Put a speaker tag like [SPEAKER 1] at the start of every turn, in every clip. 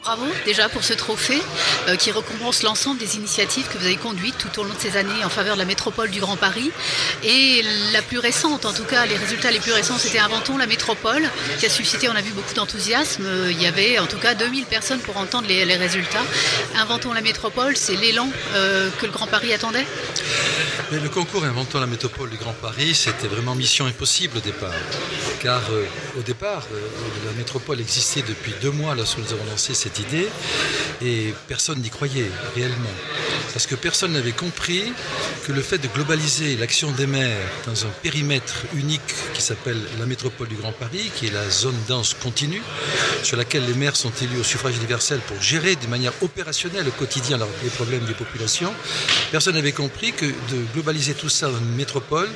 [SPEAKER 1] Bravo déjà pour ce trophée qui récompense l'ensemble des initiatives que vous avez conduites tout au long de ces années en faveur de la métropole du Grand Paris. Et la plus récente, en tout cas les résultats les plus récents, c'était Inventons la métropole qui a suscité, on a vu, beaucoup d'enthousiasme. Il y avait en tout cas 2000 personnes pour entendre les résultats. Inventons la métropole, c'est l'élan que le Grand Paris attendait?
[SPEAKER 2] Mais le concours Inventons la métropole du Grand Paris, c'était vraiment mission impossible au départ. Car au départ, la métropole existait depuis 2 mois lorsque nous avons lancé cette idée et personne n'y croyait réellement. Parce que personne n'avait compris que le fait de globaliser l'action des maires dans un périmètre unique qui s'appelle la métropole du Grand Paris, qui est la zone dense continue, sur laquelle les maires sont élus au suffrage universel pour gérer de manière opérationnelle au quotidien les problèmes des populations, personne n'avait compris que de globaliser tout ça dans une métropole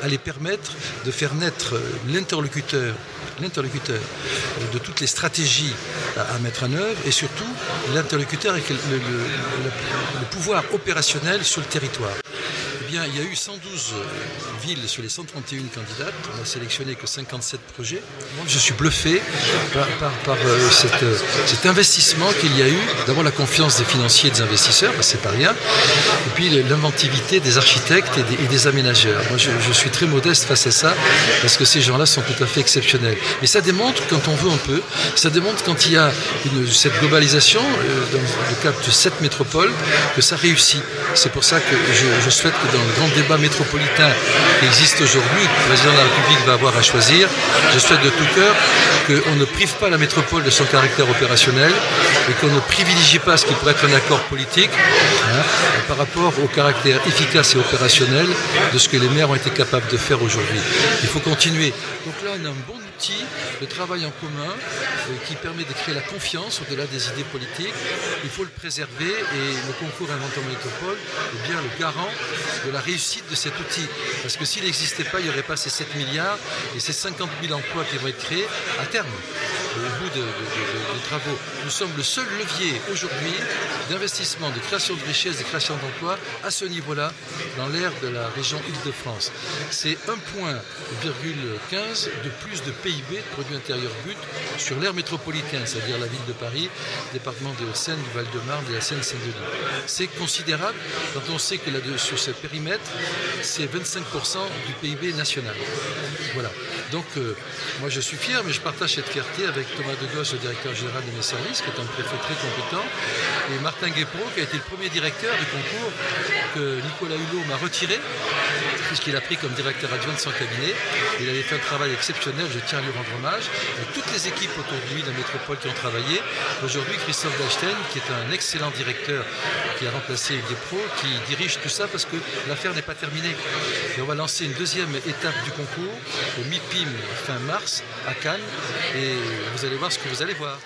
[SPEAKER 2] allait permettre de faire naître l'interlocuteur de toutes les stratégies à mettre en œuvre et surtout l'interlocuteur avec le pouvoir opérationnel sur le territoire. Eh bien, il y a eu 112 villes sur les 131 candidates. On n'a sélectionné que 57 projets. Moi, je suis bluffé par cet investissement qu'il y a eu. D'abord, la confiance des financiers et des investisseurs, c'est pas rien. Et puis, l'inventivité des architectes et des aménageurs. Moi, je suis très modeste face à ça parce que ces gens-là sont tout à fait exceptionnels. Mais ça démontre, quand on veut un peu, ça démontre quand il y a cette globalisation, dans le cadre de cette métropole, que ça réussit. C'est pour ça que je souhaite que dans le grand débat métropolitain qui existe aujourd'hui, que le président de la République va avoir à choisir, je souhaite de tout cœur qu'on ne prive pas la métropole de son caractère opérationnel et qu'on ne privilégie pas ce qui pourrait être un accord politique par rapport au caractère efficace et opérationnel de ce que les maires ont été capables de faire aujourd'hui. Il faut continuer. Donc là, on a un bon outil de travail en commun qui permet de créer la confiance au-delà des idées politiques. Il faut le préserver et le concours Inventons la métropole est bien le garant de la réussite de cet outil. Parce que s'il n'existait pas, il n'y aurait pas ces 7 milliards et ces 50 000 emplois qui vont être créés à terme, au bout des travaux. Nous sommes le seul levier aujourd'hui d'investissement, de création de richesses, de création d'emplois à ce niveau-là dans l'ère de la région Île-de-France. C'est 1,15 point de plus de PIB, de produit intérieur brut, sur l'aire métropolitaine, c'est-à-dire la ville de Paris, département des Hauts-de-Seine, du Val-de-Marne et la Seine-Saint-Denis. C'est considérable quand on sait que sur ce périmètre, c'est 25% du PIB national. Voilà. Donc, moi je suis fier, mais je partage cette fierté avec Thomas Degoche, le directeur général de mes services, qui est un préfet très compétent, et Martin Guépro, qui a été le premier directeur du concours que Nicolas Hulot m'a retiré, puisqu'il a pris comme directeur adjoint de son cabinet. Il avait fait un travail exceptionnel, je tiens à lui rendre hommage. Et toutes les équipes autour de lui, de la métropole, qui ont travaillé. Aujourd'hui, Christophe Dachstein, qui est un excellent directeur, qui a remplacé Guépro, qui dirige tout ça parce que l'affaire n'est pas terminée. Et on va lancer une deuxième étape du concours, au MIPIM fin mars, à Cannes, et vous allez voir ce que vous allez voir.